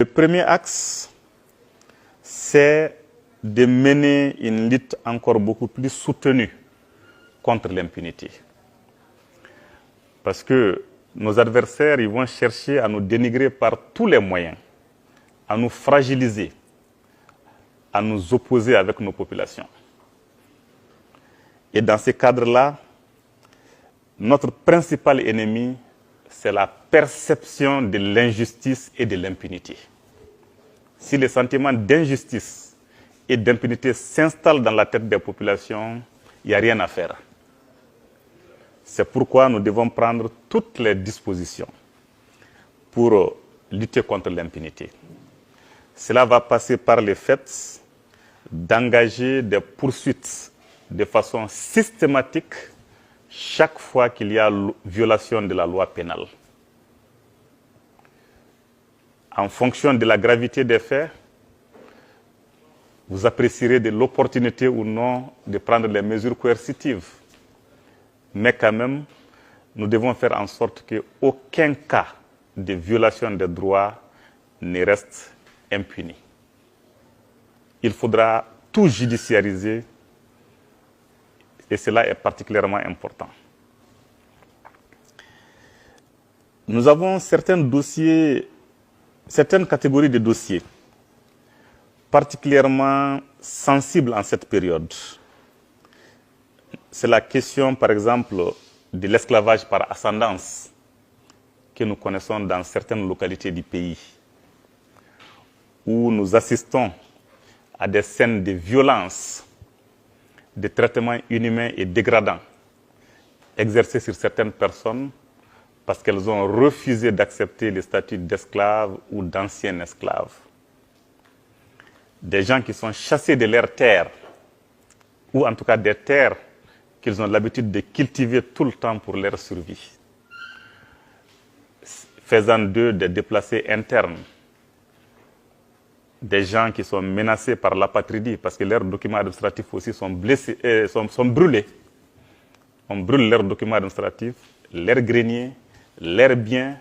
Le premier axe, c'est de mener une lutte encore beaucoup plus soutenue contre l'impunité. Parce que nos adversaires, ils vont chercher à nous dénigrer par tous les moyens, à nous fragiliser, à nous opposer avec nos populations. Et dans ce cadre-là, notre principal ennemi, c'est la perception de l'injustice et de l'impunité. Si le sentiment d'injustice et d'impunité s'installe dans la tête des populations, il n'y a rien à faire. C'est pourquoi nous devons prendre toutes les dispositions pour lutter contre l'impunité. Cela va passer par le fait d'engager des poursuites de façon systématique chaque fois qu'il y a violation de la loi pénale. En fonction de la gravité des faits, vous apprécierez de l'opportunité ou non de prendre les mesures coercitives. Mais quand même, nous devons faire en sorte qu'aucun cas de violation des droits ne reste impuni. Il faudra tout judiciariser et cela est particulièrement important. Nous avons certains certaines catégories de dossiers particulièrement sensibles en cette période. C'est la question, par exemple, de l'esclavage par ascendance que nous connaissons dans certaines localités du pays, où nous assistons à des scènes de violence, de traitements inhumains et dégradants exercés sur certaines personnes parce qu'elles ont refusé d'accepter le statut d'esclave ou d'ancien esclave. Des gens qui sont chassés de leurs terres, ou en tout cas des terres qu'ils ont l'habitude de cultiver tout le temps pour leur survie, faisant d'eux des déplacés internes, des gens qui sont menacés par l'apatridie parce que leurs documents administratifs aussi sont brûlés. On brûle leurs documents administratifs, leurs greniers, leurs biens,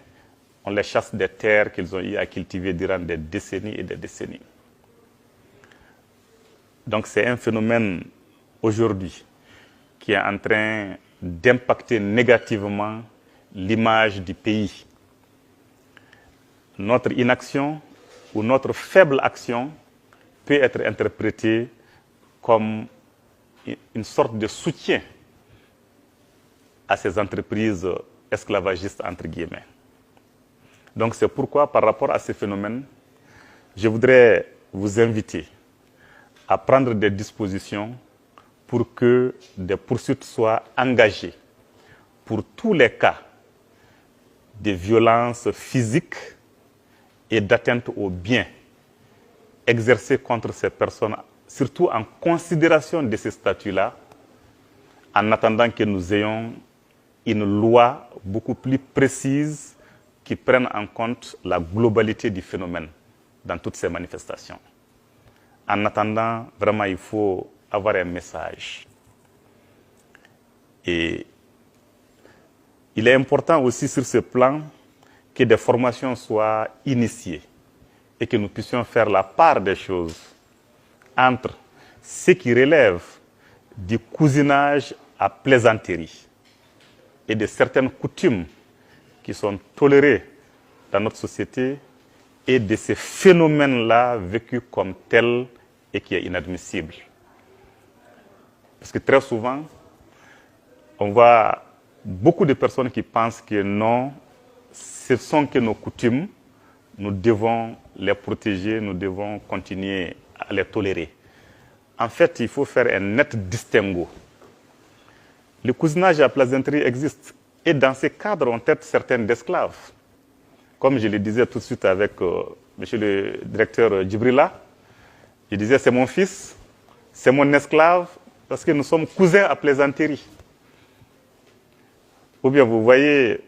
on les chasse des terres qu'ils ont eu à cultiver durant des décennies et des décennies. Donc c'est un phénomène aujourd'hui qui est en train d'impacter négativement l'image du pays. Notre inaction ou notre faible action peut être interprétée comme une sorte de soutien à ces entreprises esclavagistes, entre guillemets. Donc c'est pourquoi, par rapport à ces phénomènes, je voudrais vous inviter à prendre des dispositions pour que des poursuites soient engagées pour tous les cas de violences physiques et d'atteinte aux biens exercés contre ces personnes, surtout en considération de ces statuts-là, en attendant que nous ayons une loi beaucoup plus précise qui prenne en compte la globalité du phénomène dans toutes ces manifestations. En attendant, vraiment, il faut avoir un message. Et il est important aussi sur ce plan que des formations soient initiées et que nous puissions faire la part des choses entre ce qui relève du cousinage à plaisanterie et de certaines coutumes qui sont tolérées dans notre société et de ces phénomènes-là vécus comme tels et qui est inadmissible. Parce que très souvent, on voit beaucoup de personnes qui pensent que non, ce sont que nos coutumes, nous devons les protéger, nous devons continuer à les tolérer. En fait, il faut faire un net distinguo. Le cousinage à plaisanterie existe. Et dans ces cadres, on traite certains d'esclaves. Comme je le disais tout de suite avec monsieur le directeur Djibrila, je disais c'est mon fils, c'est mon esclave, parce que nous sommes cousins à plaisanterie. Ou bien vous voyez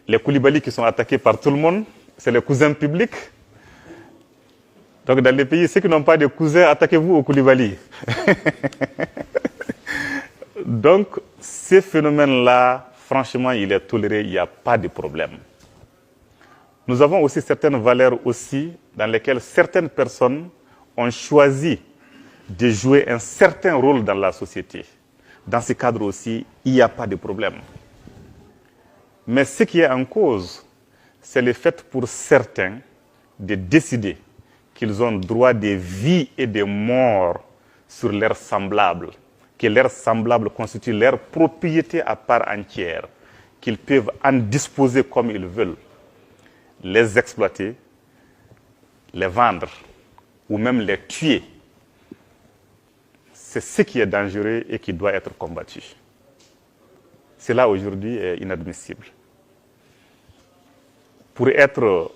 les Koulibaly qui sont attaqués par tout le monde, c'est les cousins publics. Donc dans les pays, ceux qui n'ont pas de cousins, attaquez-vous aux Koulibaly. Donc ces phénomènes-là, franchement, il est toléré, il n'y a pas de problème. Nous avons aussi certaines valeurs aussi dans lesquelles certaines personnes ont choisi de jouer un certain rôle dans la société. Dans ce cadre aussi, il n'y a pas de problème. Mais ce qui est en cause, c'est le fait pour certains de décider qu'ils ont droit de vie et de mort sur leurs semblables, que leurs semblables constituent leur propriété à part entière, qu'ils peuvent en disposer comme ils veulent, les exploiter, les vendre ou même les tuer. C'est ce qui est dangereux et qui doit être combattu. Cela aujourd'hui est inadmissible. Pour être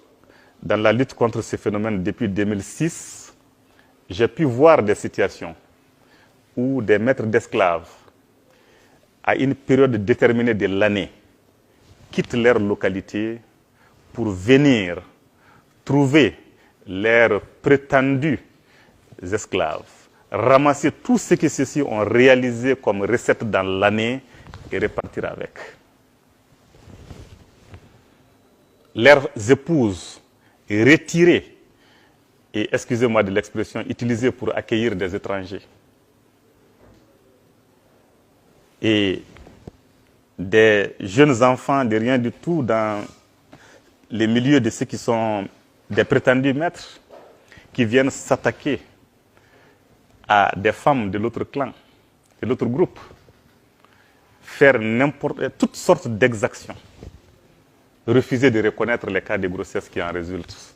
dans la lutte contre ce phénomène depuis 2006, j'ai pu voir des situations où des maîtres d'esclaves, à une période déterminée de l'année, quittent leur localité pour venir trouver leurs prétendus esclaves, ramasser tout ce que ceux-ci ont réalisé comme recette dans l'année et repartir avec. Leurs épouses retirées et, excusez-moi de l'expression, utilisées pour accueillir des étrangers. Et des jeunes enfants de rien du tout dans les milieux de ceux qui sont des prétendus maîtres qui viennent s'attaquer à des femmes de l'autre clan, de l'autre groupe, faire toutes sortes d'exactions, refuser de reconnaître les cas de grossesse qui en résultent.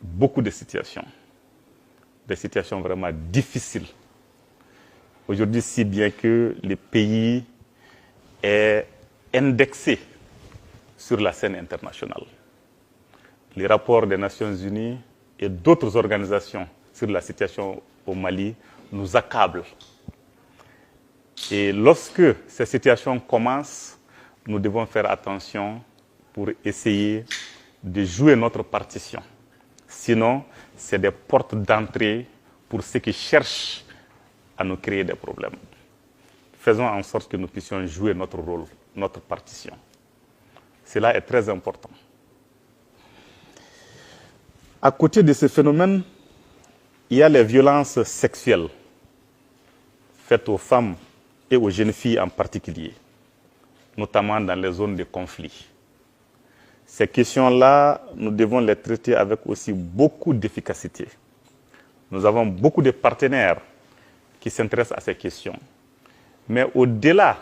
Beaucoup de situations, des situations vraiment difficiles. Aujourd'hui, si bien que le pays est indexé sur la scène internationale. Les rapports des Nations Unies et d'autres organisations sur la situation au Mali nous accablent. Et lorsque ces situations commencent, nous devons faire attention pour essayer de jouer notre partition. Sinon, c'est des portes d'entrée pour ceux qui cherchent à nous créer des problèmes. Faisons en sorte que nous puissions jouer notre rôle, notre partition. Cela est très important. À côté de ce phénomène, il y a les violences sexuelles faites aux femmes et aux jeunes filles en particulier, notamment dans les zones de conflit. Ces questions-là, nous devons les traiter avec aussi beaucoup d'efficacité. Nous avons beaucoup de partenaires qui s'intéressent à ces questions. Mais au-delà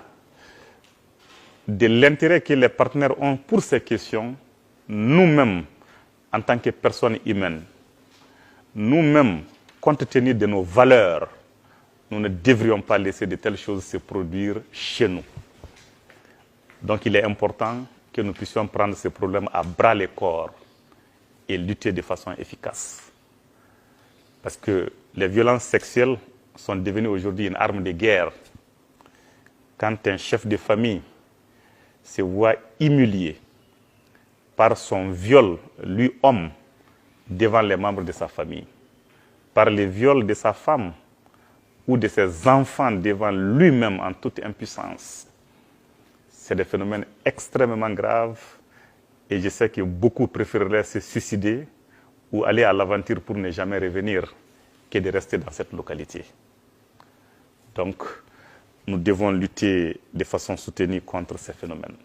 de l'intérêt que les partenaires ont pour ces questions, nous-mêmes, en tant que personnes humaines, nous-mêmes, compte tenu de nos valeurs, nous ne devrions pas laisser de telles choses se produire chez nous. Donc il est important que nous puissions prendre ces problèmes à bras le corps et lutter de façon efficace. Parce que les violences sexuelles sont devenues aujourd'hui une arme de guerre. Quand un chef de famille se voit humilié par son viol, lui homme, devant les membres de sa famille, par le viol de sa femme ou de ses enfants devant lui-même en toute impuissance, c'est des phénomènes extrêmement graves et je sais que beaucoup préféreraient se suicider ou aller à l'aventure pour ne jamais revenir que de rester dans cette localité. Donc, nous devons lutter de façon soutenue contre ces phénomènes.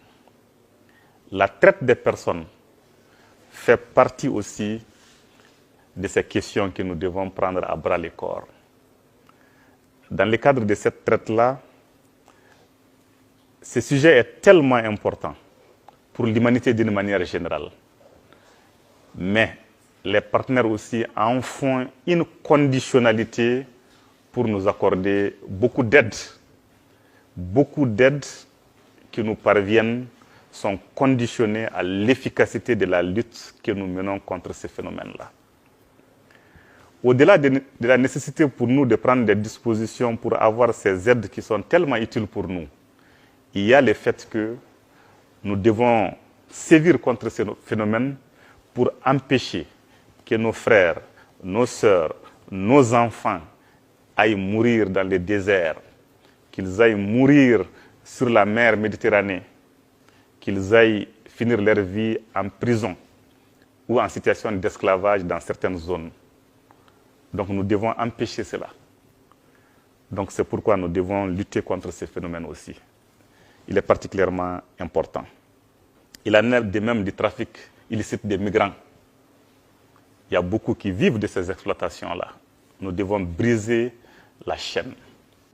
La traite des personnes fait partie aussi de ces questions que nous devons prendre à bras le corps. Dans le cadre de cette traite-là, ce sujet est tellement important pour l'humanité d'une manière générale. Mais les partenaires aussi en font une conditionnalité pour nous accorder beaucoup d'aide. Beaucoup d'aides qui nous parviennent sont conditionnées à l'efficacité de la lutte que nous menons contre ces phénomènes-là. Au-delà de la nécessité pour nous de prendre des dispositions pour avoir ces aides qui sont tellement utiles pour nous, il y a le fait que nous devons sévir contre ces phénomènes pour empêcher que nos frères, nos sœurs, nos enfants aillent mourir dans les déserts, qu'ils aillent mourir sur la mer Méditerranée, qu'ils aillent finir leur vie en prison ou en situation d'esclavage dans certaines zones. Donc nous devons empêcher cela. Donc c'est pourquoi nous devons lutter contre ces phénomènes aussi. Il est particulièrement important. Il en est de même du trafic illicite des migrants. Il y a beaucoup qui vivent de ces exploitations-là. Nous devons briser la chaîne.